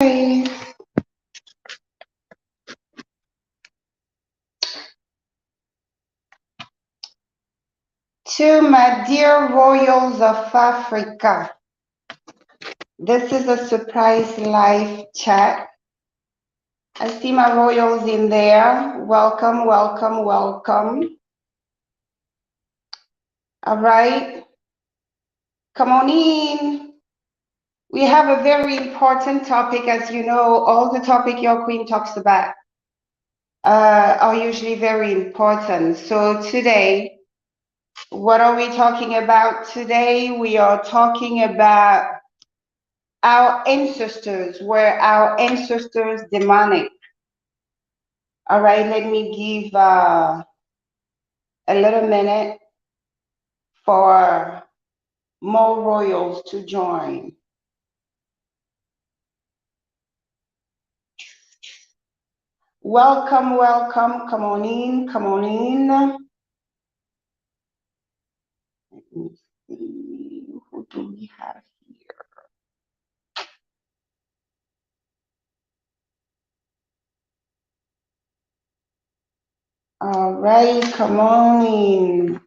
To my dear royals of Africa, this is a surprise live chat. I see my royals in there. Welcome, welcome, welcome. All right, come on in. We have a very important topic. As you know, all the topic your queen talks about are usually very important. So today, what are we talking about today? We are talking about our ancestors. Were our ancestors demonic? All right, let me give a little minute for more royals to join. Welcome, welcome. Come on in, come on in. Let me see, who do we have here? All right, come on in.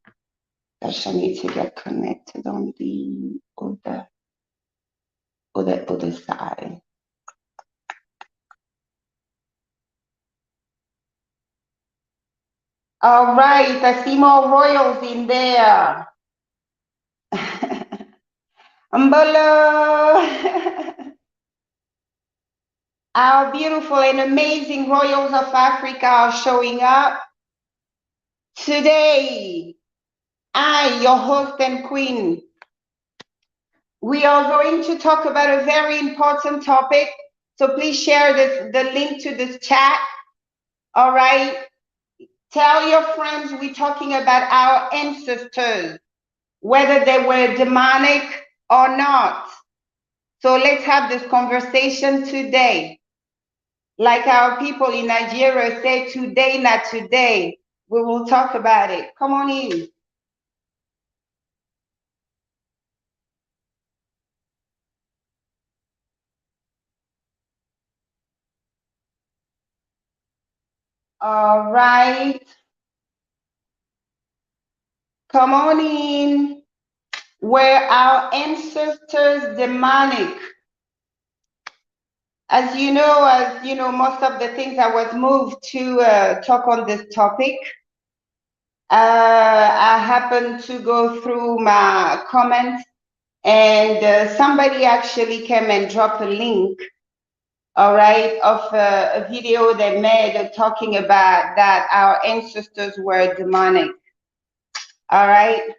Gosh, I need to get connected on the other side. All right, I see more royals in there. Mbolo. Our beautiful and amazing royals of Africa are showing up. Today, I, your host and queen, we are going to talk about a very important topic. So please share the link to this chat. All right. Tell your friends we're talking about our ancestors, whether they were demonic or not. So let's have this conversation today. Like our people in Nigeria say, today, not today. We will talk about it. Come on in. All right. Come on in. Were our ancestors demonic? As you know, most of the things I was moved to talk on this topic. I happened to go through my comments, and somebody actually came and dropped a link, all right, of a video they made talking about that our ancestors were demonic. All right.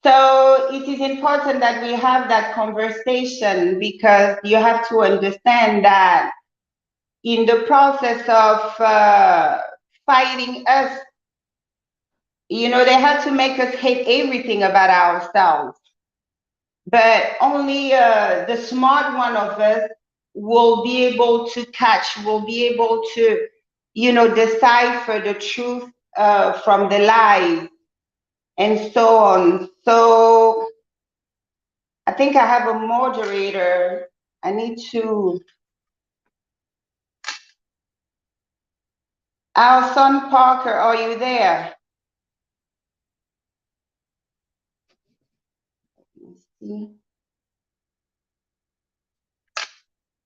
So it is important that we have that conversation, because you have to understand that in the process of fighting us, they had to make us hate everything about ourselves. But only the smart one of us will be able to catch, will be able to, decipher the truth from the lies and so on. So I think I have a moderator. I need to. Our son Parker, are you there? Let me see.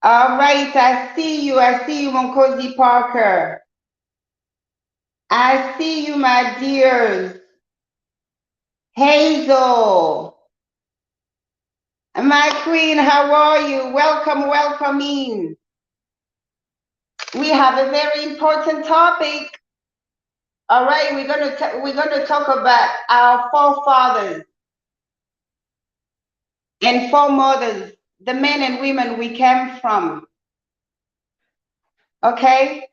All right, I see you, Monkosi Parker. I see you, my dears. Hazel, my queen, how are you? Welcome, welcome in. We have a very important topic. All right, we're gonna talk about our forefathers and foremothers, the men and women we came from. Okay?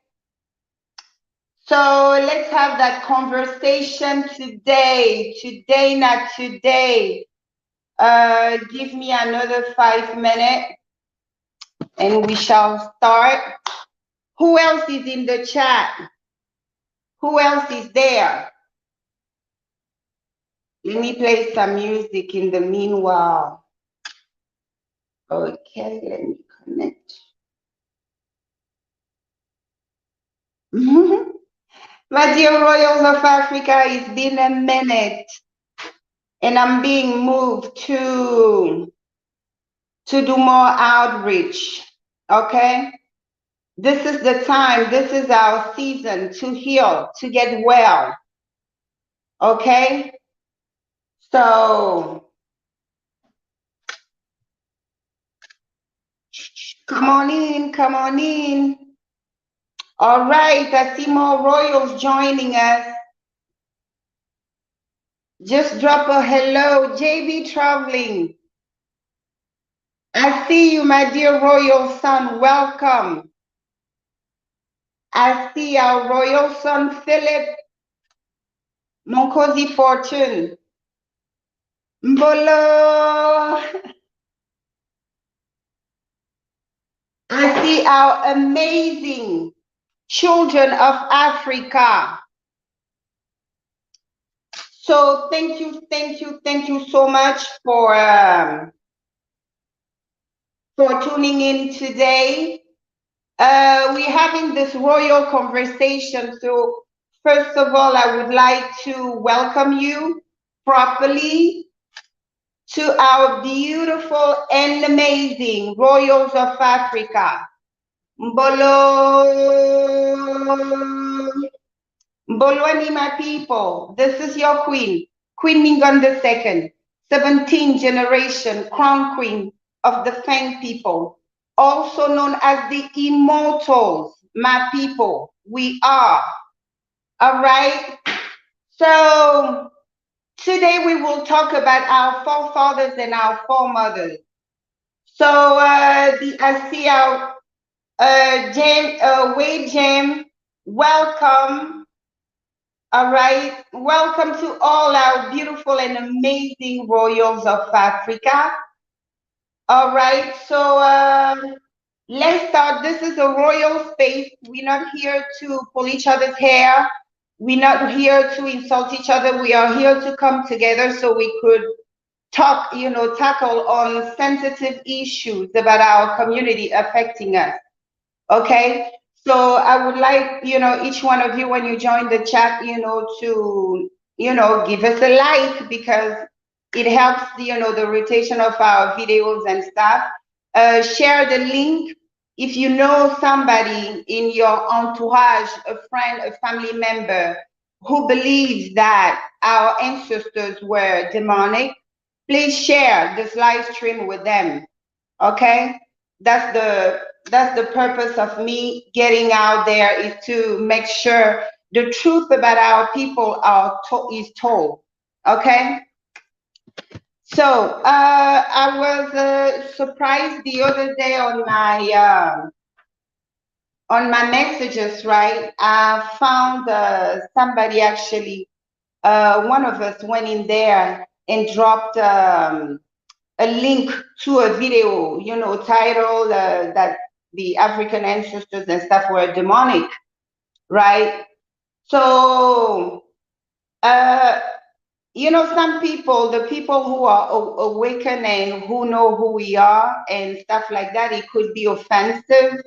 So let's have that conversation today. Today, not today. Give me another 5 minutes and we shall start. Who else is in the chat? Who else is there? Let me play some music in the meanwhile. Okay, let me My dear Royals of Africa, it's been a minute, and I'm being moved to do more outreach. Okay? This is the time, this is our season to heal, to get well. Okay? So come on in, come on in. All right, I see more royals joining us. Just drop a hello, JB Traveling. I see you, my dear royal son. Welcome. I see our royal son, Philip Monkosi Fortune. Mbolo. I see our amazing children of Africa. So thank you so much for tuning in today. We're having this royal conversation. So first of all, I would like to welcome you properly to our beautiful and amazing royals of Africa. Mbolo. Bolwani, my people, this is your queen, Queen Ngningone II, 17th generation crown queen of the Fang people, also known as the immortals, my people. We are. All right. So today we will talk about our forefathers and our foremothers. So I see our Wade Jam, welcome. All right, welcome to all our beautiful and amazing royals of Africa. All right, so let's start. This is a royal space. We're not here to pull each other's hair. We're not here to insult each other. We are here to come together so we could talk, tackle on sensitive issues about our community affecting us. Okay, so I would like, each one of you, when you join the chat, to, give us a like, because it helps, the rotation of our videos and stuff. Share the link. If you know somebody in your entourage, a friend, a family member who believes that our ancestors were demonic, please share this live stream with them. Okay, that's the purpose of me getting out there, is to make sure the truth about our people is told. Okay, so I was surprised the other day on my messages, right? I found somebody, actually, one of us went in there and dropped a link to a video, titled that the African ancestors and stuff were demonic, right? So, some people, the people who are awakened and who know who we are and stuff like that, it could be offensive.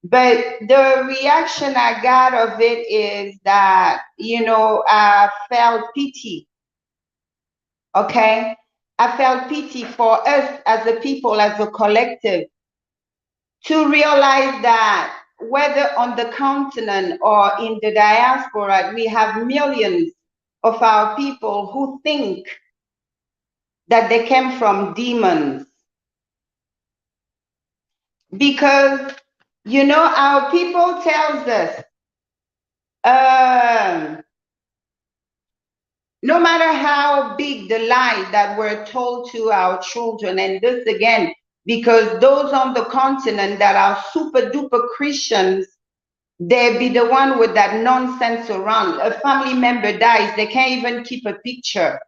But the reaction I got of it is that, I felt pity. Okay? I felt pity for us as a people, as a collective, to realize that whether on the continent or in the diaspora, we have millions of our people who think that they came from demons. Because, our people tells us, no matter how big the lie that we're told to our children, and this again, because those on the continent that are super duper Christians, they be the one with that nonsense around. A family member dies, they can't even keep a picture,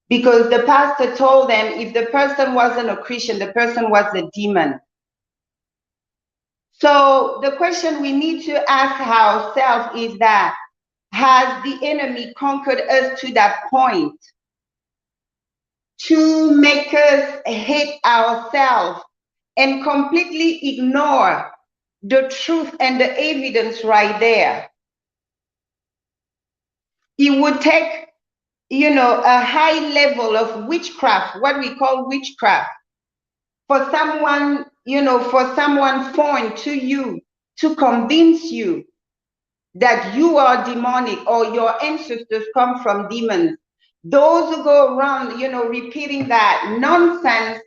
because the pastor told them if the person wasn't a Christian, the person was a demon. So the question we need to ask ourselves is that, has the enemy conquered us to that point to make us hate ourselves and completely ignore the truth and the evidence right there. It would take, a high level of witchcraft, what we call witchcraft, for someone, for someone foreign to you to convince you that you are demonic or your ancestors come from demons. Those who go around, repeating that nonsense,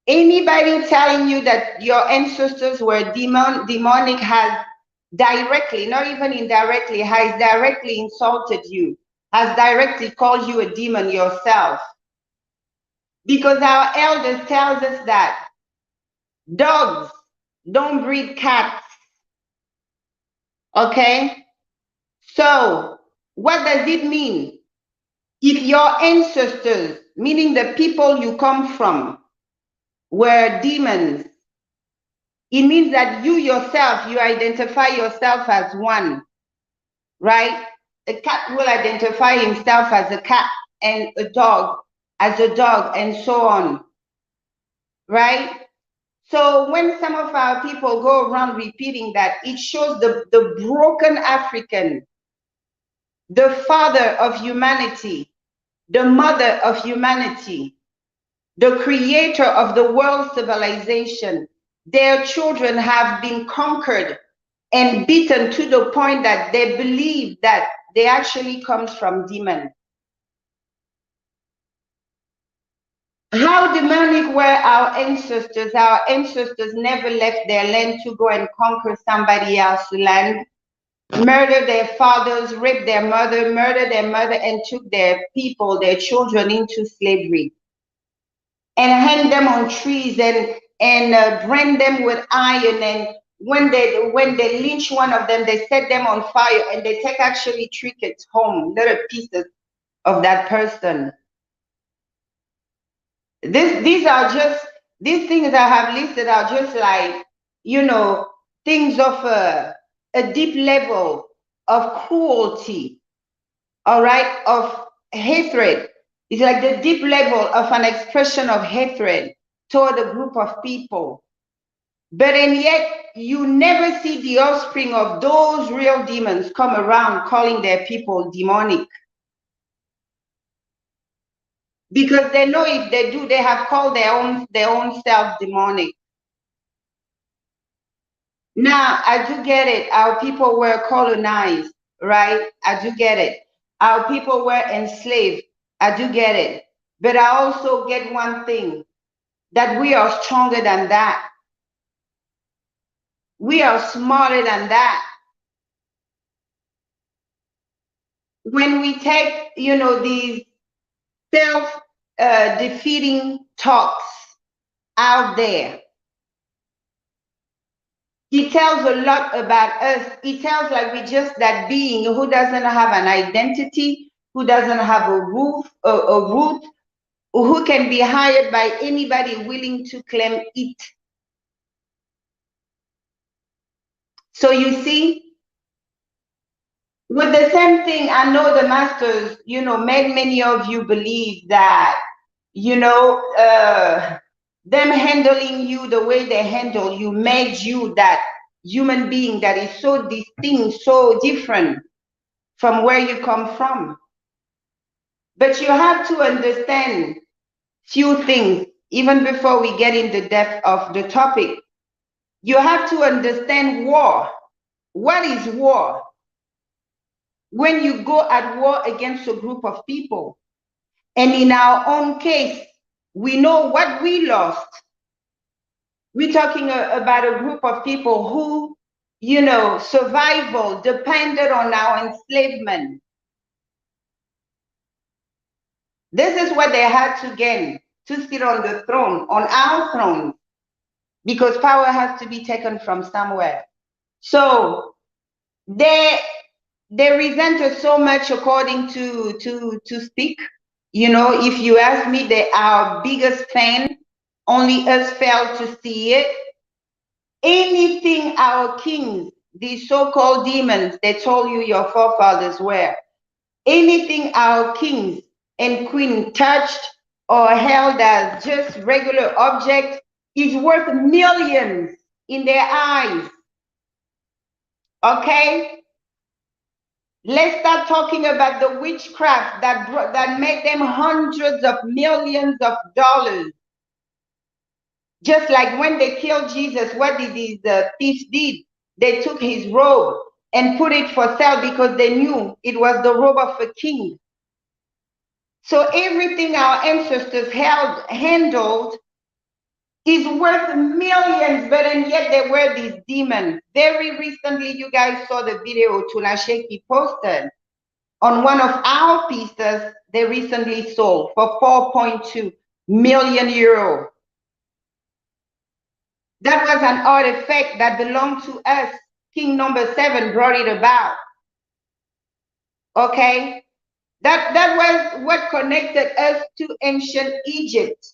anybody telling you that your ancestors were demonic has directly, not even indirectly, has directly insulted you, has directly called you a demon yourself. Because our elders tells us that dogs don't breed cats. Okay? So what does it mean? If your ancestors, meaning the people you come from, were demons, it means that you yourself, you identify yourself as one, right? A cat will identify himself as a cat, and a dog as a dog, and so on, right? So when some of our people go around repeating that, it shows the broken African, the father of humanity, the mother of humanity, the creator of the world civilization. Their children have been conquered and beaten to the point that they believe that they actually comes from demons. How demonic were our ancestors? Our ancestors never left their land to go and conquer somebody else's land, murder their fathers, rape their murder their mother, and took their people, their children, into slavery, and hang them on trees and brand them with iron. And when they lynch one of them, they set them on fire, and they take actually trinkets home, little pieces of that person. These are just, these things I have listed are just like, things of a deep level of cruelty, all right, of hatred. It's like the deep level of an expression of hatred toward a group of people. But and yet you never see the offspring of those real demons come around calling their people demonic. Because they know if they do, they have called their own self demonic. Now, I do get it. Our people were colonized, right? I do get it. Our people were enslaved. I do get it. But I also get one thing, that we are stronger than that. We are smarter than that. When we take, these self-defeating talks out there, it tells a lot about us. It tells like we're just that being who doesn't have an identity, who doesn't have a root, who can be hired by anybody willing to claim it. So you see, with the same thing, I know the masters, many of you believe that, them handling you the way they handle you made you that human being that is so distinct, so different from where you come from. But you have to understand few things, even before we get in the depth of the topic. You have to understand war. What is war? When you go at war against a group of people, and in our own case, we know what we lost. We're talking about a group of people who, survival depended on our enslavement. This is what they had to gain, to sit on the throne, on our throne, because power has to be taken from somewhere. So they resent us so much, according to speak. If you ask me, they are our biggest fan. Only us fail to see it. Anything our kings, these so-called demons, they told you your forefathers were, anything our kings and queen touched or held as just regular object is worth millions in their eyes. Okay? Let's start talking about the witchcraft that made them hundreds of millions of dollars. Just like when they killed Jesus, what did these thieves did? They took his robe and put it for sale because they knew it was the robe of a king. So everything our ancestors handled is worth millions, but and yet there were these demons. Very recently, you guys saw the video Tunasheki posted on one of our pieces they recently sold for 4.2 million euro. That was an artifact that belonged to us. King number 7 brought it about. Okay? That was what connected us to ancient Egypt.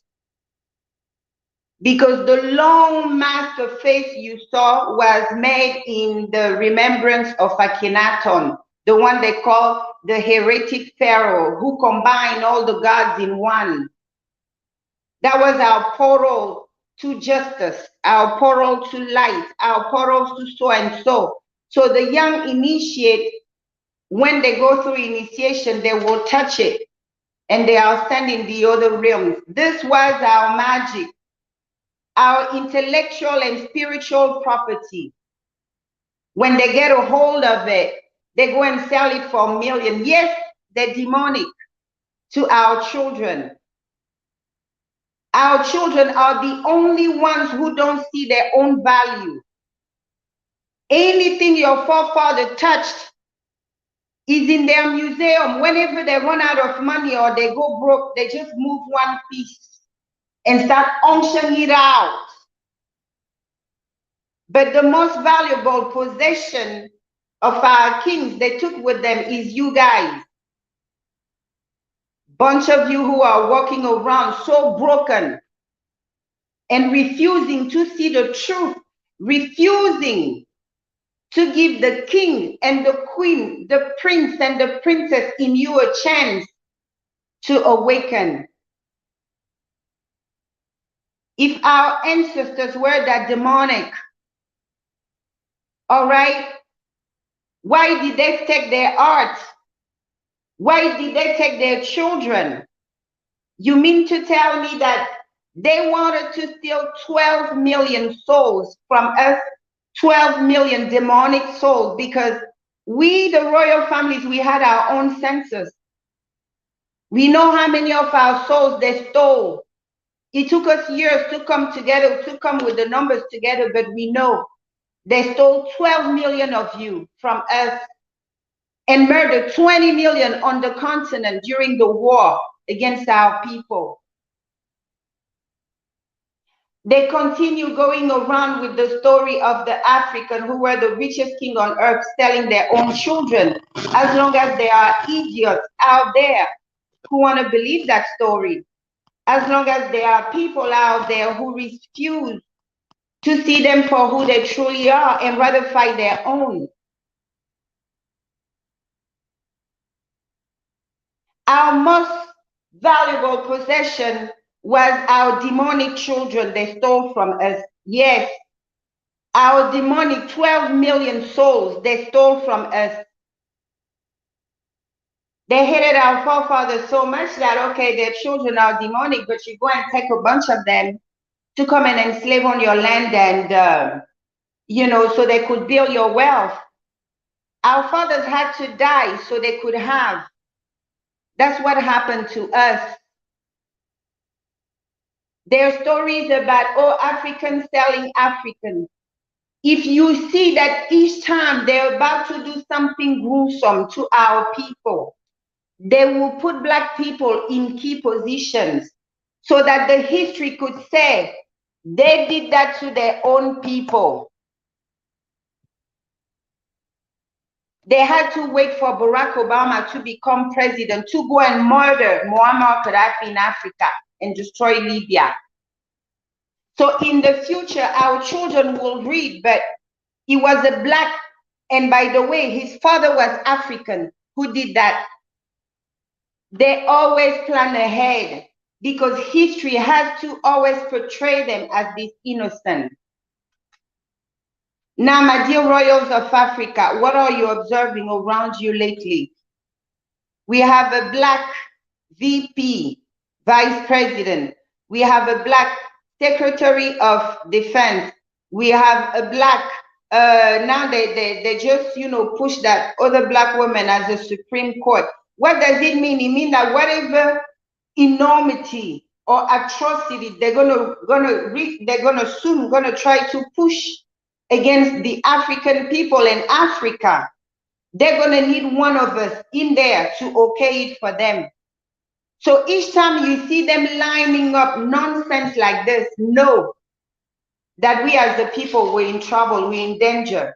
Because the long mask of face you saw was made in the remembrance of Akhenaton, the one they call the heretic pharaoh, who combined all the gods in one. That was our portal to justice, our portal to light, our portal to so and so. So the young initiate, when they go through initiation, they will touch it and they are standing the other realms. This was our magic, our intellectual and spiritual property. When they get a hold of it, they go and sell it for millions. Yes, they're demonic to our children. Our children are the only ones who don't see their own value. Anything your forefather touched is in their museum. Whenever they run out of money or they go broke, they just move one piece and start auctioning it out. But the most valuable possession of our kings they took with them is you guys. Bunch of you who are walking around so broken and refusing to see the truth, refusing to give the king and the queen, the prince and the princess in you a chance to awaken. If our ancestors were that demonic, all right, why did they take their art? Why did they take their children? You mean to tell me that they wanted to steal 12 million souls from us, 12 million demonic souls, because we, the royal families, we had our own census. We know how many of our souls they stole. It took us years to come together, to come with the numbers together, but we know they stole 12 million of you from us and murdered 20 million on the continent during the war against our people. They continue going around with the story of the African who were the richest king on earth selling their own children, as long as there are idiots out there who want to believe that story, as long as there are people out there who refuse to see them for who they truly are and rather fight their own. Our most valuable possession was our demonic children they stole from us. Yes, our demonic 12 million souls they stole from us. They hated our forefathers so much that, okay, their children are demonic, but you go and take a bunch of them to come and enslave on your land and, you know, so they could build your wealth. Our fathers had to die so they could have. That's what happened to us. There are stories about, oh, Africans selling Africans. If you see that each time they're about to do something gruesome to our people, they will put Black people in key positions so that the history could say they did that to their own people. They had to wait for Barack Obama to become president to go and murder Muammar Gaddafi in Africa and destroy Libya. So in the future, our children will read, but he was a Black, and by the way, his father was African who did that. They always plan ahead because history has to always portray them as this innocent. Now, my dear royals of Africa, what are you observing around you lately? We have a black VP, Vice President. We have a black Secretary of Defense. We have a black, now they just, push that other black woman as a Supreme Court. What does it mean? It means that whatever enormity or atrocity they're gonna soon try to push against the African people in Africa, they're gonna need one of us in there to okay it for them. So each time you see them lining up nonsense like this, know that we as the people, we're in trouble, we're in danger.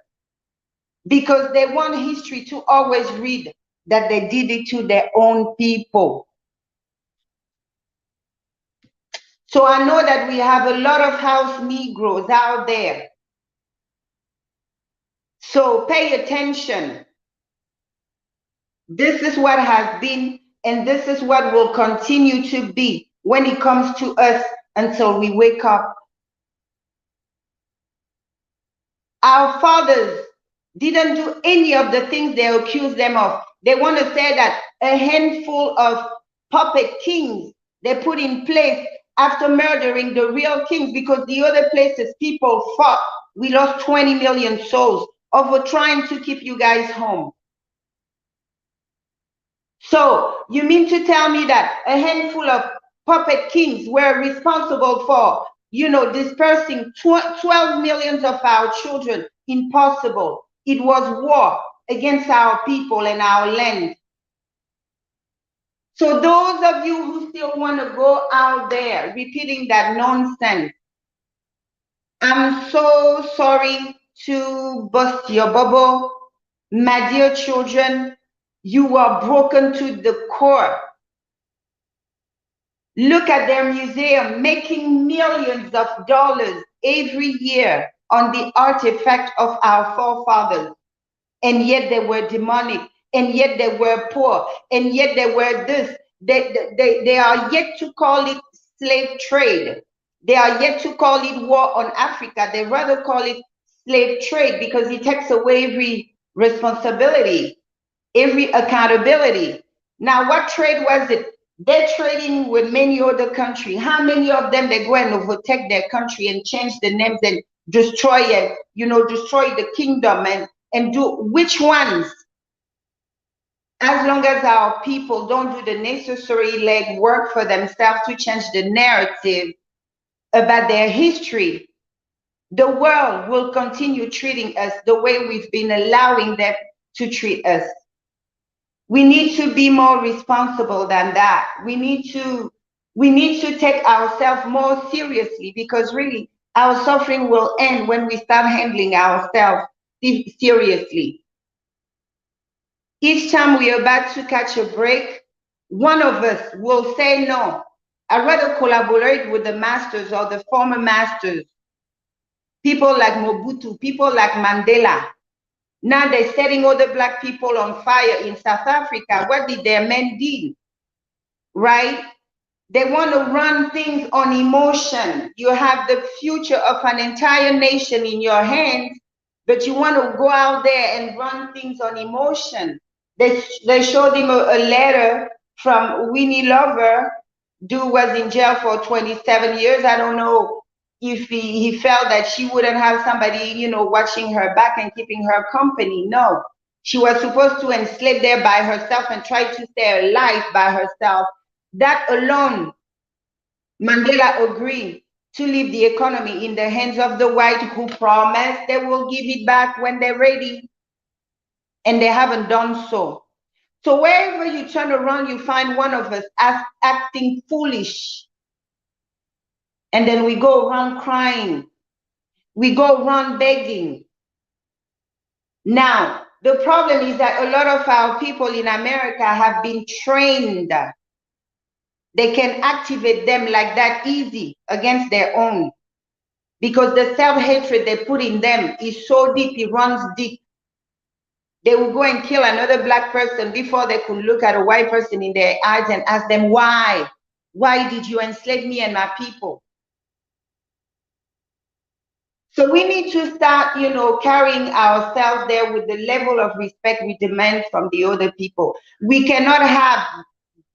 Because they want history to always read that they did it to their own people. So I know that we have a lot of house Negroes out there. So pay attention. This is what has been, and this is what will continue to be when it comes to us until we wake up. Our fathers didn't do any of the things they accused them of. They want to say that a handful of puppet kings they put in place after murdering the real kings, because the other places people fought. We lost 20 million souls over trying to keep you guys home. So you mean to tell me that a handful of puppet kings were responsible for, dispersing 12 millions of our children? Impossible. It was war against our people and our land. So those of you who still want to go out there repeating that nonsense, I'm so sorry to bust your bubble. My dear children, you are broken to the core. Look at their museum making millions of dollars every year on the artifact of our forefathers. And yet they were demonic, and yet they were poor, and yet they were this. They are yet to call it slave trade. They are yet to call it war on Africa. They rather call it slave trade because it takes away every responsibility, every accountability. Now, what trade was it? They're trading with many other countries. How many of them they go and overtake their country and change the names and destroy it, destroy the kingdom and do which ones? As long as our people don't do the necessary legwork for themselves to change the narrative about their history, the world will continue treating us the way we've been allowing them to treat us. We need to be more responsible than that. We need to take ourselves more seriously, because really our suffering will end when we start handling ourselves seriously. Each time we are about to catch a break, one of us will say no. I'd rather collaborate with the masters or the former masters, people like Mobutu, people like Mandela. Now they're setting all the black people on fire in South Africa. What did their men do? Right? They want to run things on emotion. You have the future of an entire nation in your hands, but you want to go out there and run things on emotion. They showed him a letter from Winnie Lover. Dude was in jail for 27 years. I don't know if he felt that she wouldn't have somebody, watching her back and keeping her company. No, she was supposed to enslave there by herself and try to stay alive by herself. That alone, Mandela agreed to leave the economy in the hands of the white, who promised they will give it back when they're ready. And they haven't done so. So wherever you turn around, you find one of us acting foolish. And then we go around crying. We go around begging. Now, the problem is that a lot of our people in America have been trained. They can activate them like that easy against their own. Because the self-hatred they put in them is so deep, it runs deep. They will go and kill another black person before they could look at a white person in their eyes and ask them, why? Why did you enslave me and my people? So we need to start, carrying ourselves there with the level of respect we demand from the other people. We cannot have,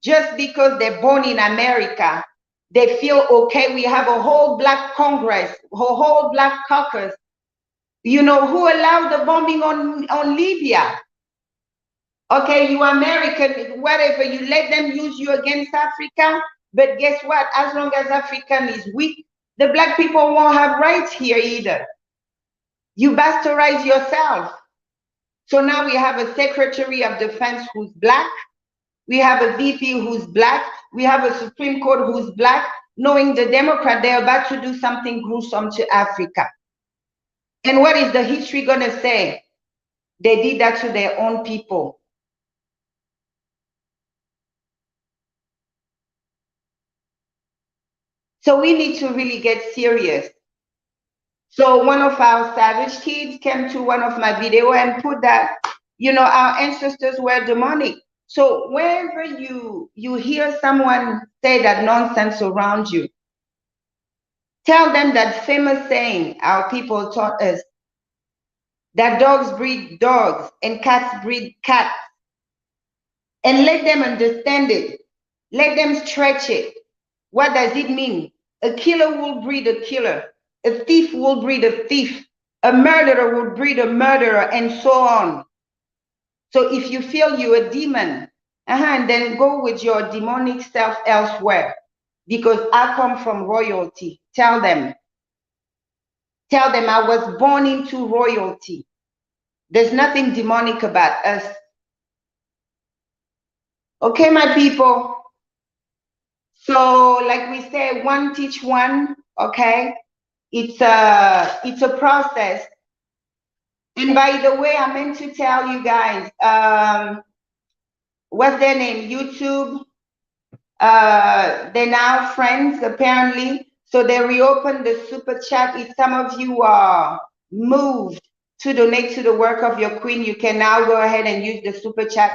just because they're born in America, they feel okay. We have a whole black Congress, a whole black caucus, who allowed the bombing on Libya. Okay, you American, whatever, you let them use you against Africa. But guess what? As long as African is weak, the black people won't have rights here either. You bastardize yourself. So now we have a Secretary of Defense who's black. We have a VP who's black. We have a Supreme Court who's black, knowing the Democrat, they're about to do something gruesome to Africa. And what is the history going to say? They did that to their own people. So we need to really get serious. So one of our savage kids came to one of my video and put that, our ancestors were demonic. So wherever you hear someone say that nonsense around you, tell them that famous saying our people taught us, that dogs breed dogs and cats breed cats. And let them understand it. Let them stretch it. What does it mean? A killer will breed a killer. A thief will breed a thief. A murderer will breed a murderer, and so on. So if you feel you're a demon, and then go with your demonic self elsewhere, because I come from royalty. Tell them. Tell them I was born into royalty. There's nothing demonic about us. Okay, my people. So like we say, one teach one, okay? It's a process. And by the way, I meant to tell you guys, what's their name? YouTube. They're now friends, apparently. So they reopened the super chat. If some of you are moved to donate to the work of your queen, you can now go ahead and use the super chat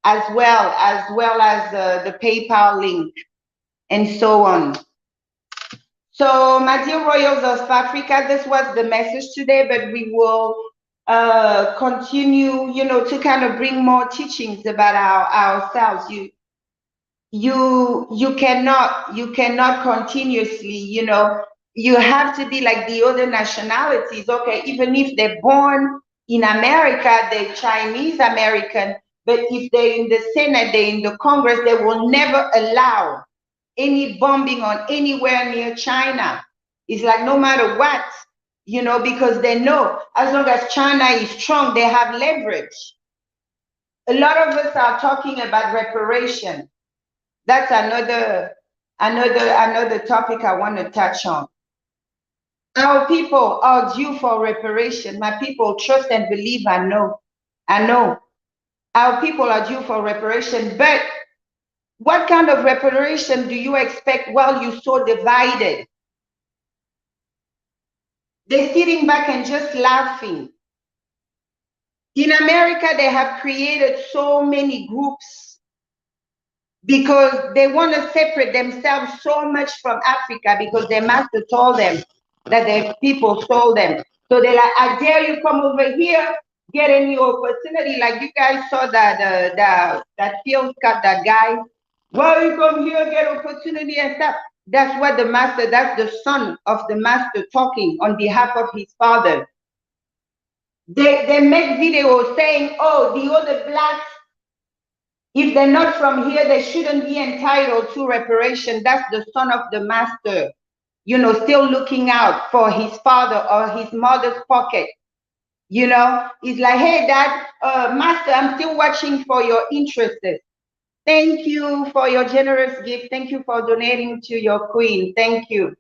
as well as the PayPal link and so on. So my dear royals of Africa, this was the message today, but we will continue, to kind of bring more teachings about ourselves. You cannot continuously, you have to be like the other nationalities. Okay, even if they're born in America, they're Chinese American, but if they're in the Senate, they're in the Congress, they will never allow any bombing on anywhere near China. It's like no matter what, because they know as long as China is strong, they have leverage. A lot of us are talking about reparation. That's another topic I want to touch on. Our people are due for reparation. My people, trust and believe. I know. Our people are due for reparation, but what kind of reparation do you expect while you're so divided? They're sitting back and just laughing. In America, they have created so many groups because they want to separate themselves so much from Africa because their master told them that their people stole them. So they're like, I dare you come over here, get a new opportunity. Like you guys saw that field cut, that guy. Well, you come here, get opportunity and stuff. That's what the master, that's the son of the master talking on behalf of his father. They make videos saying, oh, the other blacks, if they're not from here, they shouldn't be entitled to reparation. That's the son of the master, still looking out for his father or his mother's pocket. He's like, hey, dad, master, I'm still watching for your interests. Thank you for your generous gift. Thank you for donating to your queen. Thank you.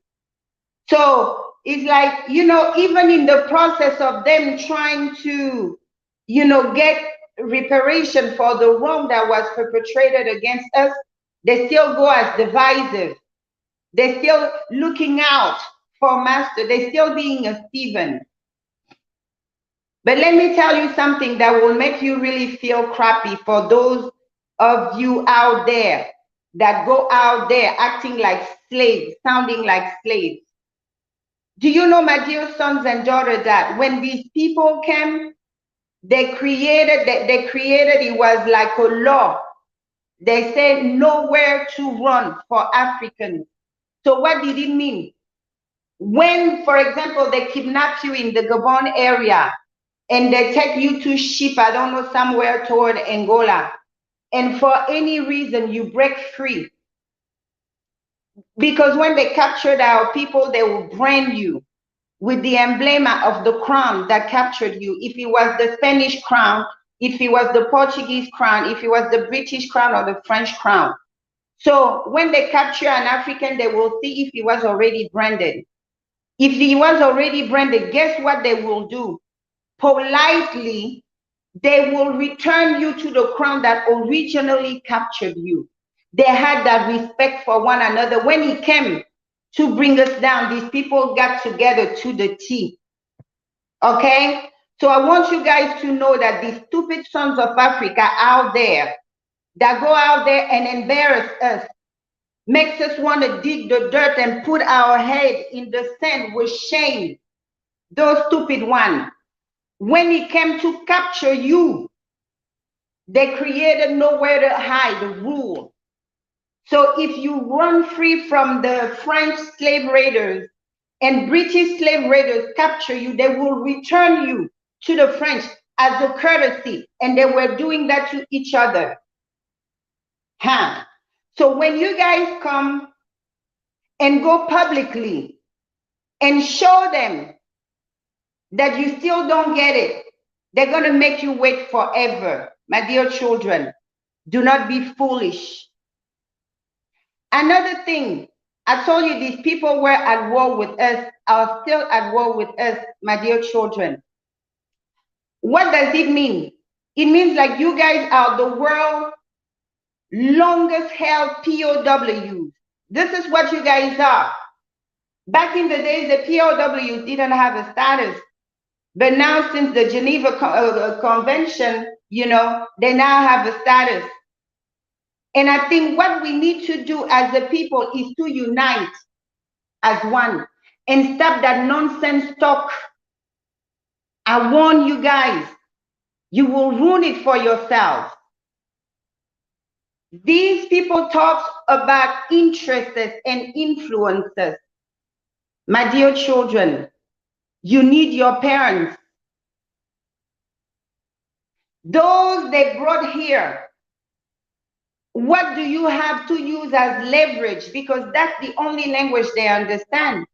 So it's like, even in the process of them trying to, get reparation for the wrong that was perpetrated against us, they still go as divisive. They're still looking out for master. They're still being a Stephen. But let me tell you something that will make you really feel crappy for those of you out there that go out there acting like slaves, sounding like slaves. Do you know, my dear sons and daughters, that when these people came, they created, it was like a law. They said nowhere to run for Africans. So what did it mean? When, for example, they kidnap you in the Gabon area and they take you to ship, I don't know, somewhere toward Angola, and for any reason you break free, because when they captured our people, they will brand you with the emblem of the crown that captured you. If it was the Spanish crown, if it was the Portuguese crown, if it was the British crown or the French crown. So when they capture an African, they will see if he was already branded. If he was already branded, guess what they will do? Politely, they will return you to the crown that originally captured you. They had that respect for one another. When he came to bring us down, these people got together to the T. Okay? So I want you guys to know that these stupid sons of Africa out there that go out there and embarrass us, makes us want to dig the dirt and put our head in the sand with shame. Those stupid ones. When it came to capture you, they created nowhere to hide the rule. So if you run free from the French slave raiders and British slave raiders capture you, they will return you to the French as a courtesy. And they were doing that to each other. Huh? So when you guys come and go publicly and show them that you still don't get it, they're going to make you wait forever. My dear children, do not be foolish. Another thing, I told you these people were at war with us, are still at war with us, my dear children. What does it mean? It means like you guys are the world's longest held POWs. This is what you guys are. Back in the days, the POWs didn't have a status. But now, since the Geneva Convention, you know, they now have a status. And I think what we need to do as a people is to unite as one and stop that nonsense talk. I warn you guys, you will ruin it for yourselves. These people talk about interests and influences. My dear children, you need your parents. Those they brought here, what do you have to use as leverage? Because that's the only language they understand.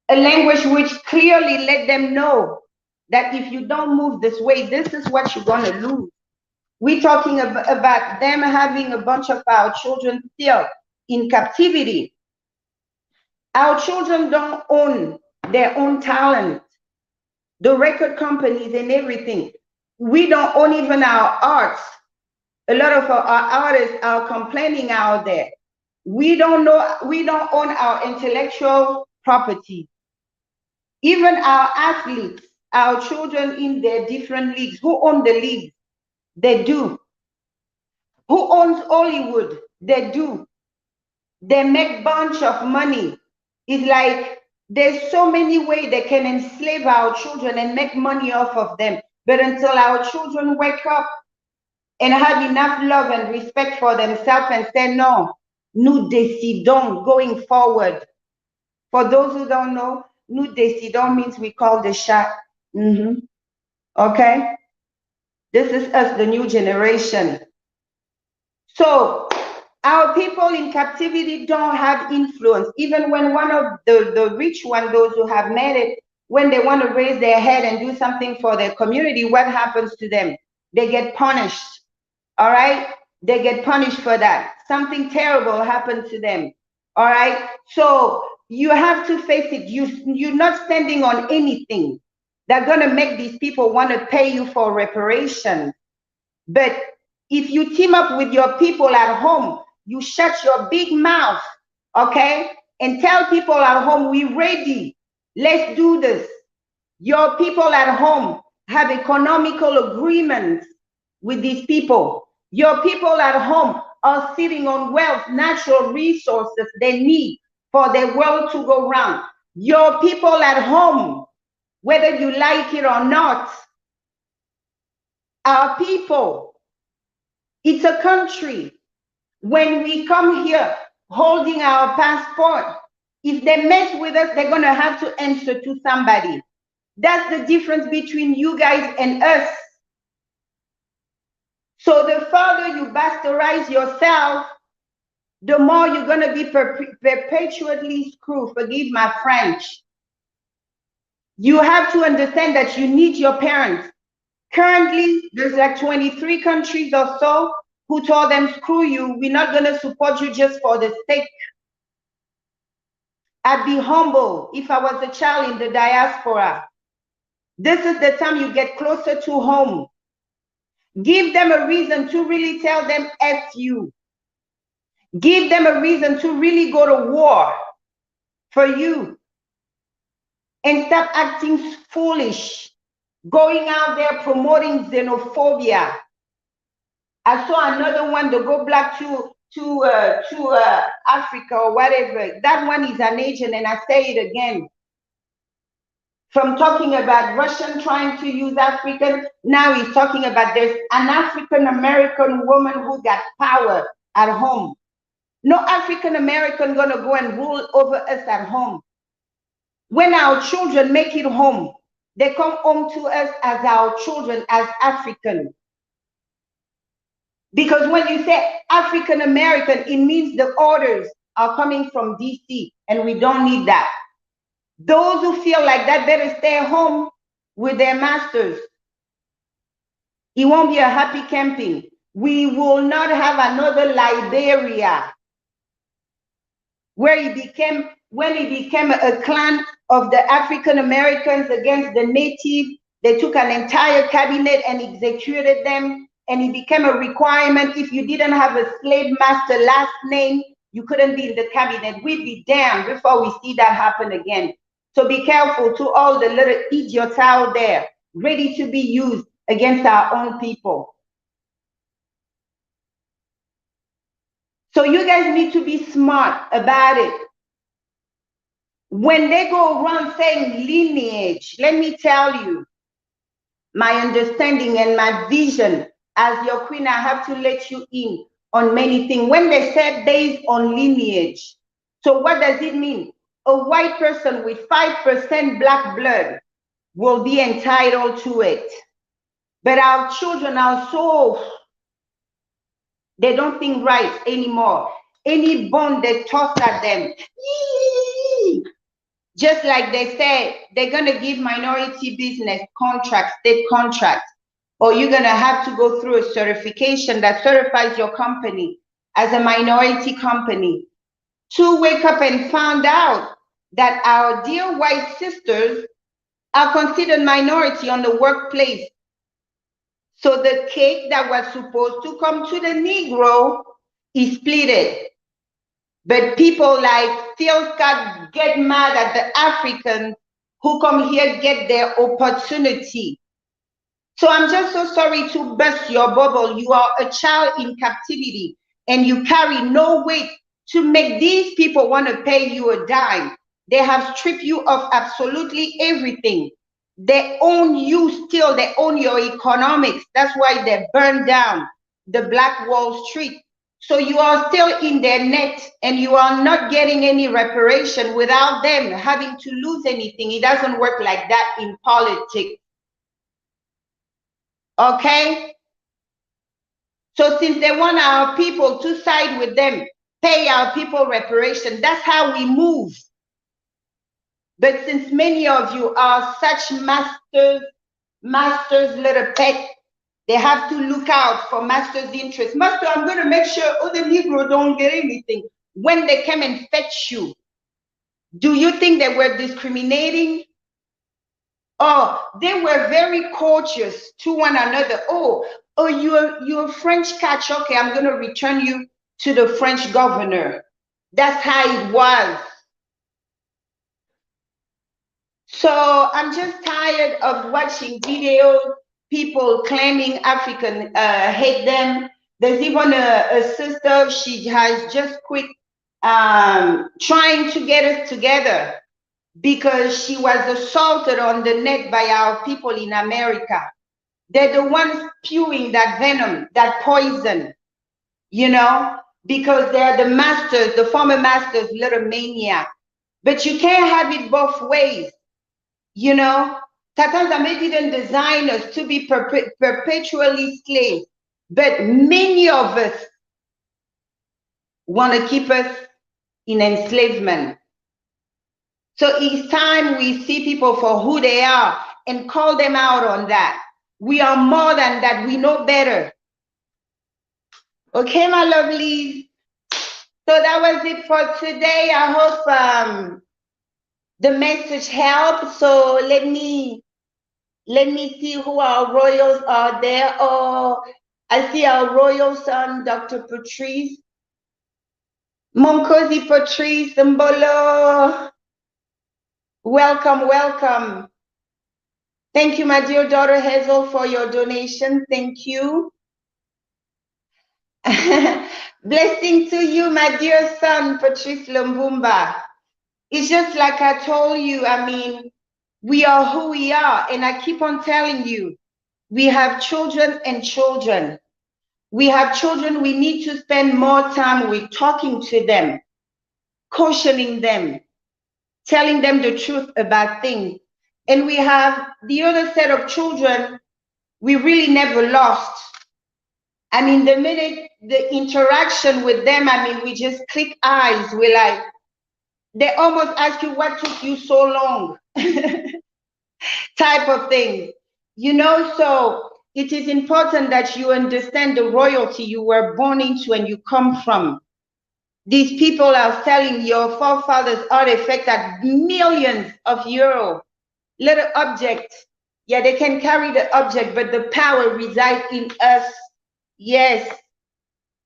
A language which clearly let them know that if you don't move this way, this is what you're going to lose. We're talking about them having a bunch of our children still in captivity. Our children don't own their own talent, the record companies and everything. We don't own even our arts. A lot of our artists are complaining out there. We don't own our intellectual property. Even our athletes, our children in their different leagues, who own the leagues? They do. Who owns Hollywood? They do. They make bunch of money. It's like there's so many ways they can enslave our children and make money off of them. But until our children wake up and have enough love and respect for themselves and say, no, nous décidons going forward. For those who don't know, nous décidons means we call the shot. Okay? This is us, the new generation. So our people in captivity don't have influence. Even when one of the rich ones, those who have made it, when they want to raise their head and do something for their community, what happens to them? They get punished. All right? They get punished for that. Something terrible happened to them. All right? So you have to face it. You're not standing on anything that's going to make these people want to pay you for reparations. But if you team up with your people at home, you shut your big mouth, okay? And tell people at home, we're ready. Let's do this. Your people at home have economical agreements with these people. Your people at home are sitting on wealth, natural resources they need for their world to go round. Your people at home, whether you like it or not, our people, it's a country. When we come here holding our passport, if they mess with us, they're going to have to answer to somebody. That's the difference between you guys and us. So the further you bastardize yourself, the more you're going to be perpetually screwed. Forgive my French. You have to understand that you need your parents. Currently, there's like 23 countries or so who told them, screw you, we're not going to support you just for the sake. I'd be humble if I was a child in the diaspora. This is the time you get closer to home. Give them a reason to really tell them F you. Give them a reason to really go to war for you. And stop acting foolish, going out there promoting xenophobia. I saw another one, the Go Black to Africa or whatever. That one is an agent, and I say it again. From talking about Russian trying to use African, now he's talking about there's an African-American woman who got power at home. No African-American gonna go and rule over us at home. When our children make it home, they come home to us as our children, as African. Because when you say African-American, it means the orders are coming from DC, and we don't need that. Those who feel like that better stay home with their masters. It won't be a happy camping. We will not have another Liberia, where it became, when it became a clan of the African Americans against the native. They took an entire cabinet and executed them, and it became a requirement. If you didn't have a slave master last name, you couldn't be in the cabinet. We'd be damned before we see that happen again. So be careful to all the little idiots out there ready to be used against our own people. So you guys need to be smart about it. When they go around saying lineage, let me tell you, my understanding and my vision as your queen, I have to let you in on many things. When they said based on lineage, so what does it mean? A white person with 5% black blood will be entitled to it. But our children are so, they don't think right anymore. Any bone they toss at them, just like they say, they're going to give minority business contracts, state contracts, or you're going to have to go through a certification that certifies your company as a minority company. To wake up and find out that our dear white sisters are considered minority on the workplace. So the cake that was supposed to come to the Negro is splitted. But people like Phil Scott get mad at the Africans who come here get their opportunity. So I'm just so sorry to burst your bubble. You are a child in captivity, and you carry no weight to make these people want to pay you a dime. They have stripped you of absolutely everything. They own you still. They own your economics. That's why they burned down the Black Wall Street. So you are still in their net, and you are not getting any reparation without them having to lose anything. It doesn't work like that in politics. Okay? So since they want our people to side with them, pay our people reparation, that's how we move. But since many of you are such masters little pet, they have to look out for master's interest. Master, I'm going to make sure other Negro don't get anything. When they come and fetch you, do you think they were discriminating? Oh, they were very courteous to one another. Oh, you're a French catch. Okay, I'm going to return you to the French governor. That's how it was. So I'm just tired of watching videos, people claiming African hate them. There's even a sister, she has just quit trying to get us together. because she was assaulted on the net by our people in America. They're the ones spewing that venom, that poison, you know, because they're the masters, the former masters, little maniac. But you can't have it both ways, you know. Tatanzame didn't design us to be perpetually slaves, but many of us want to keep us in enslavement. So it's time we see people for who they are and call them out on that. We are more than that. We know better. Okay, my lovelies. So that was it for today. I hope the message helped. So let me see who our royals are there. Oh, I see our royal son, Dr. Patrice. Monkosi Patrice Mbolo. Welcome, welcome. Thank you, my dear daughter Hazel, for your donation. Thank you. Blessing to you, my dear son, Patrice Lumbumba. It's just like I told you, I mean, we are who we are. And I keep on telling you, we have children and children. We have children, we need to spend more time with talking to them, cautioning them, telling them the truth about things. And we have the other set of children we really never lost. I mean, the minute the interaction with them, I mean, we just click eyes. We're like, they almost ask you, what took you so long? Type of thing. You know, so it is important that you understand the royalty you were born into and you come from. These people are selling your forefathers' artifacts at millions of euros. Little object. Yeah, they can carry the object, but the power resides in us. Yes.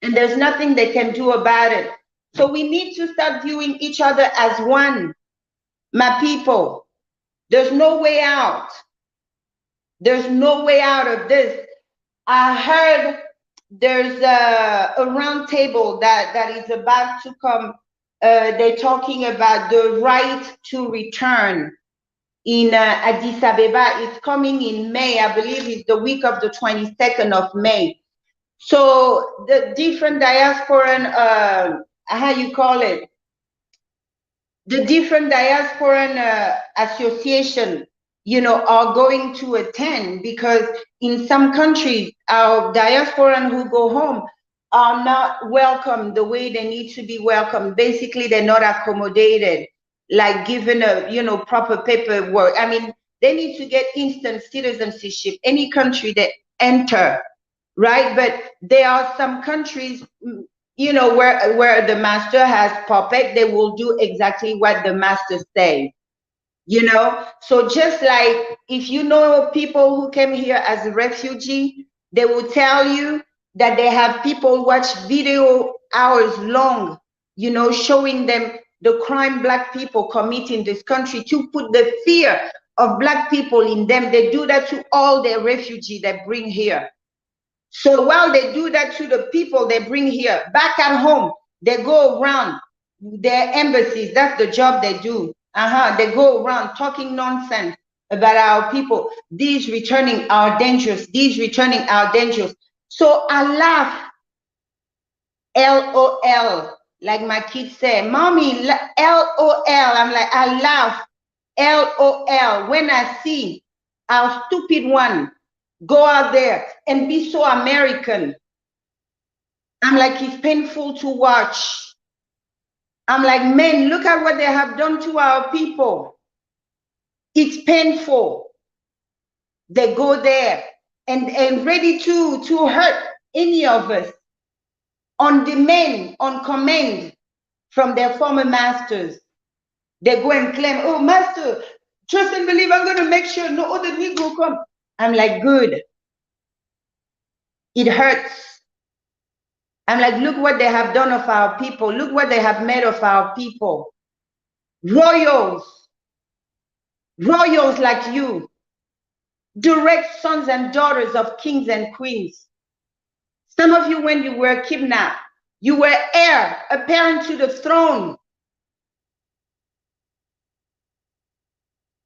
And there's nothing they can do about it. So we need to start viewing each other as one. My people, there's no way out. There's no way out of this. I heard there's a round table that is about to come. They're talking about the right to return in Addis Ababa. It's coming in May. I believe it's the week of the 22nd of May. So the different diasporan, how you call it, the different diasporan association, you know, are going to attend, because in some countries, our diasporan who go home are not welcome the way they need to be welcome. Basically, they're not accommodated, like given a, you know, proper paperwork. I mean, they need to get instant citizenship, any country they enter, right? But there are some countries, you know, where the master has puppet, they will do exactly what the master says, you know. So just like if you know people who came here as a refugee, they will tell you that they have people watch video hours long, you know, showing them the crime black people commit in this country to put the fear of black people in them. They do that to all their refugees they bring here. So while they do that to the people they bring here, back at home, they go around their embassies. That's the job they do. They go around talking nonsense about our people. These returning are dangerous. These returning are dangerous. So I laugh, LOL, like my kids say, mommy, LOL. I'm like, I laugh, LOL, when I see our stupid one go out there and be so American. I'm like, it's painful to watch. I'm like, man, look at what they have done to our people. It's painful. They go there and ready to hurt any of us on demand, on command from their former masters. They go and claim, oh, master, trust and believe, I'm going to make sure no other Negro come. I'm like, good. It hurts. I'm like, look what they have done of our people. Look what they have made of our people. Royals like you, direct sons and daughters of kings and queens. Some of you, when you were kidnapped, you were heir, apparent to the throne.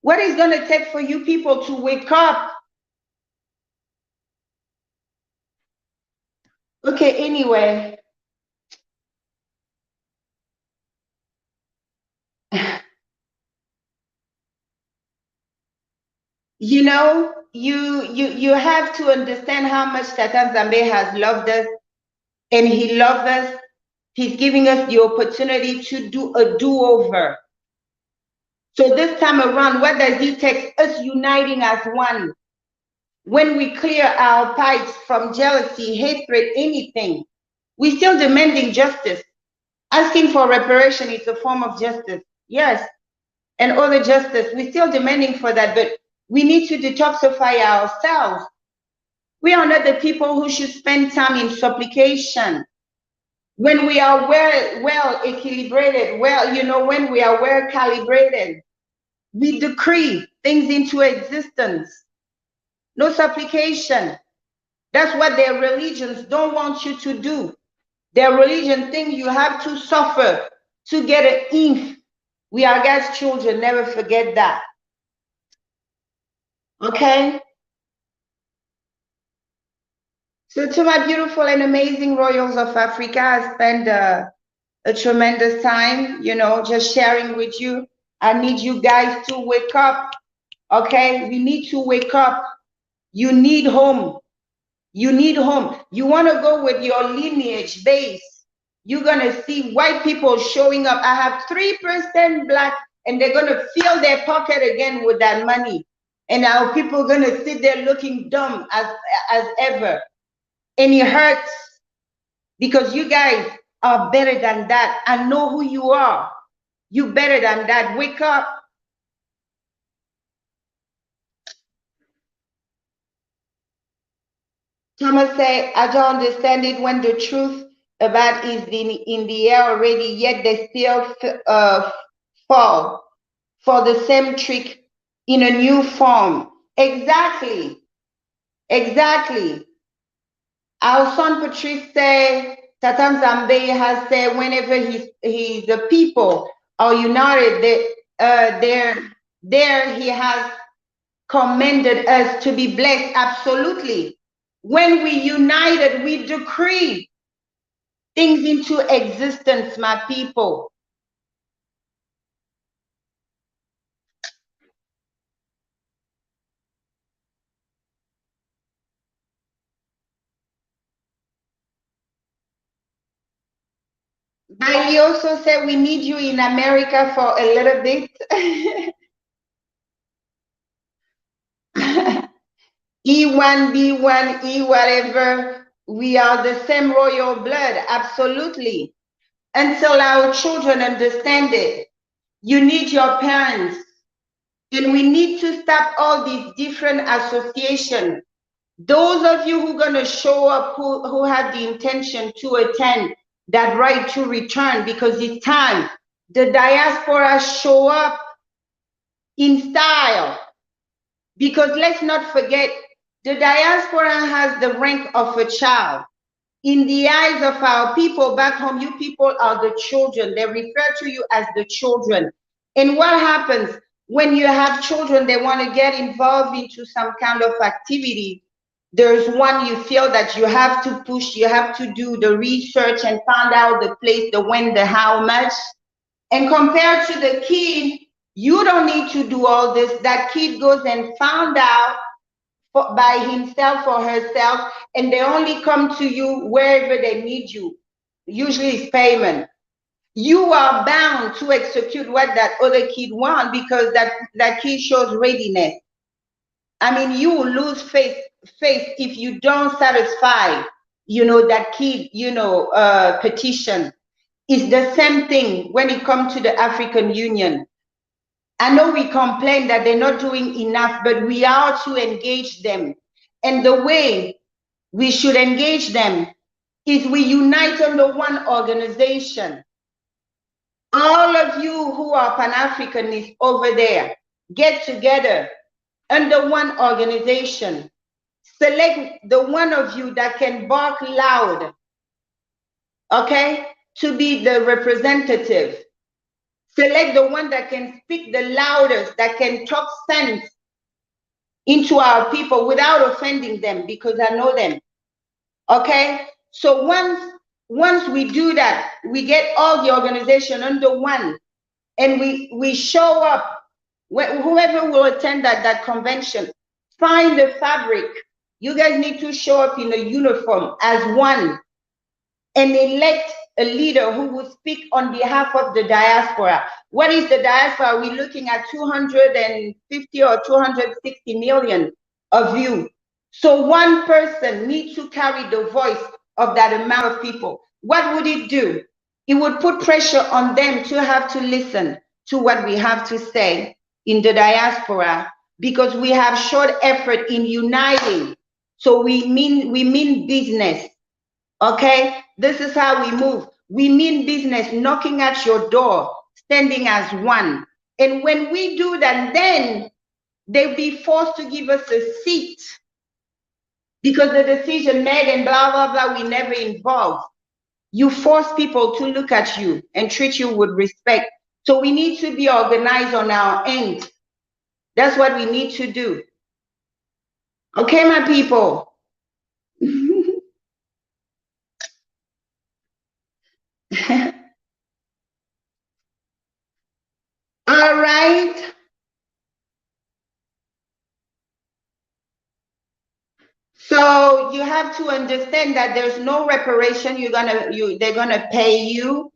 What is going to take for you people to wake up? Okay, anyway. You know, you have to understand how much Tata Zambe has loved us, and he loves us. He's giving us the opportunity to do a do-over. So this time around, what does it take? Us uniting as one. When we clear our pipes from jealousy, hatred, anything, we're still demanding justice. Asking for reparation is a form of justice. Yes. And other justice, we're still demanding for that, but we need to detoxify ourselves. We are not the people who should spend time in supplication. When we are well equilibrated, when we are well calibrated, we decree things into existence. No supplication. That's what their religions don't want you to do. Their religion thinks you have to suffer to get an inch. We are God's children, never forget that. Okay? So to my beautiful and amazing royals of Africa, I spent a tremendous time, just sharing with you. I need you guys to wake up. Okay? We need to wake up. You need home. You need home. You want to go with your lineage base. You're going to see white people showing up. I have 3% black, and they're going to fill their pocket again with that money. And our people are going to sit there looking dumb as ever. And it hurts because you guys are better than that. I know who you are. You better than that. Wake up. Thomas said, I don't understand it when the truth about is in the air already, yet they still fall for the same trick in a new form. Exactly. Exactly. Our son Patrice said, Tatam Zambe has said, whenever the people are united, there he has commanded us to be blessed. Absolutely. When we united, we decree things into existence, my people. But he also said we need you in America for a little bit. E1, B1, E whatever, we are the same royal blood, absolutely. Until our children understand it. You need your parents. And we need to stop all these different associations. Those of you who are going to show up, who have the intention to attend, that right to return, because it's time. The diaspora show up in style. Because let's not forget, the diaspora has the rank of a child. In the eyes of our people back home, you people are the children. They refer to you as the children. And what happens when you have children, they want to get involved into some kind of activity? There's one you feel that you have to push, you have to do the research and find out the place, the when, the how much. And compared to the kid, you don't need to do all this. That kid goes and found out by himself or herself, and they only come to you wherever they need you. Usually it's payment. You are bound to execute what that other kid wants because that kid shows readiness. I mean, you will lose faith if you don't satisfy, that kid, petition. It's the same thing when it comes to the African Union. I know we complain that they're not doing enough, but we are to engage them. And the way we should engage them is we unite under one organization. All of you who are Pan-Africanists over there, get together under one organization. Select the one of you that can bark loud, okay, to be the representative. Select the one that can speak the loudest, that can talk sense into our people without offending them, because I know them. Okay? So once we do that, we get all the organization under one, and we show up. Whoever will attend that convention, find the fabric. You guys need to show up in a uniform as one, and elect a leader who will speak on behalf of the diaspora. What is the diaspora? We're looking at 250 or 260 million of you. So one person needs to carry the voice of that amount of people. What would it do? It would put pressure on them to have to listen to what we have to say in the diaspora, because we have short effort in uniting. So we mean business. Okay, this is how we move. We mean business, knocking at your door, standing as one. And when we do that, then they'll be forced to give us a seat, because the decision made and blah, blah, blah, we never involved. You force people to look at you and treat you with respect. So we need to be organized on our end. That's what we need to do. Okay, my people. All right. So you have to understand that there's no reparation. They're gonna pay you,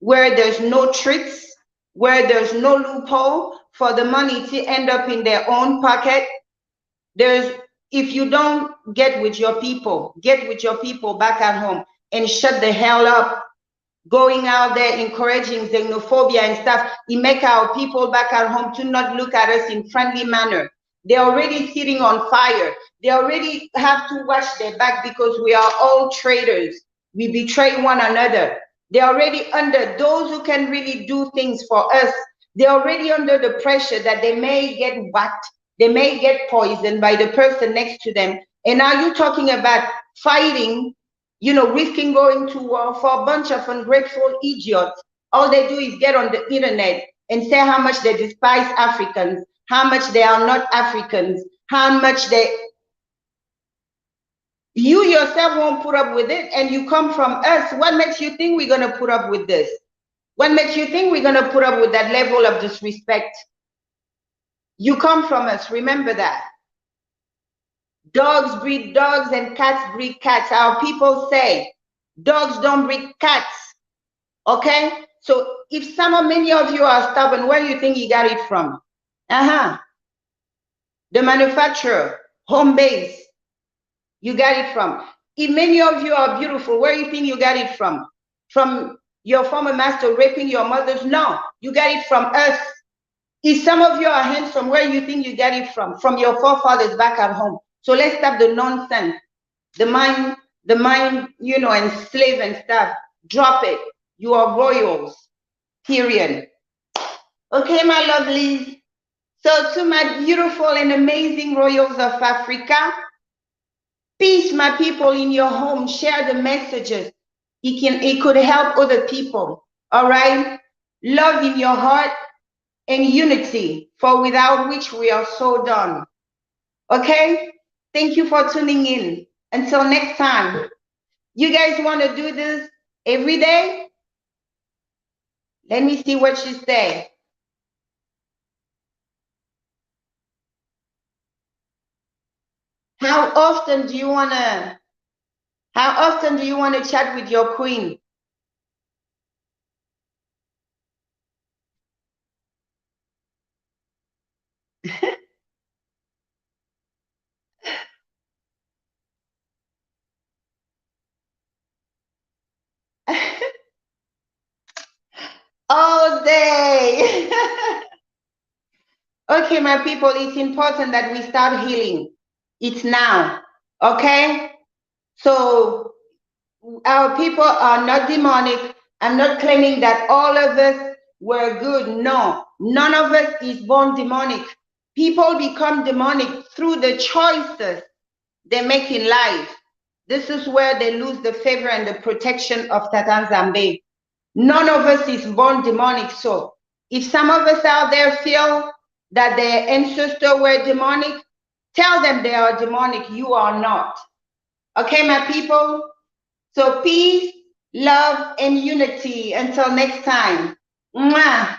where there's no tricks, where there's no loophole for the money to end up in their own pocket. If you don't get with your people back at home and shut the hell up. Going out there encouraging xenophobia and stuff, it make our people back at home to not look at us in friendly manner. They're already sitting on fire. They already have to watch their back, because we are all traitors. We betray one another. They're already under, those who can really do things for us, they're already under the pressure that they may get whacked, they may get poisoned by the person next to them. And now you're talking about fighting, risking going to war for a bunch of ungrateful idiots. All they do is get on the internet and say how much they despise Africans, how much they are not Africans, how much you yourself won't put up with it, and you come from us. What makes you think we're going to put up with this? What makes you think we're going to put up with that level of disrespect? You come from us, remember that. Dogs breed dogs and cats breed cats. Our people say dogs don't breed cats. Okay? So if many of you are stubborn, where do you think you got it from? The manufacturer, home base, you got it from. If many of you are beautiful, where do you think you got it from? From your former master raping your mothers? No, you got it from us. If some of you are handsome, where do you think you got it from? From your forefathers back at home. So let's stop the nonsense, the mind, enslave and stuff. Drop it. You are royals, period. Okay, my lovelies. So to my beautiful and amazing royals of Africa, peace, my people, in your home. Share the messages. It could help other people. All right? Love in your heart and unity, for without which we are so done. Okay? Thank you for tuning in. Until next time. You guys want to do this every day? Let me see what you say. How often do you want to chat with your queen? All day. Okay, my people, it's important that we start healing. It's now. Okay? So our people are not demonic. I'm not claiming that all of us were good. No, none of us is born demonic. People become demonic through the choices they make in life. This is where they lose the favor and the protection of Tatan Zambe. None of us is born demonic. So If some of us out there feel that their ancestors were demonic, tell them they are demonic. You are not. Okay, my people? So peace, love, and unity. Until next time. Mwah.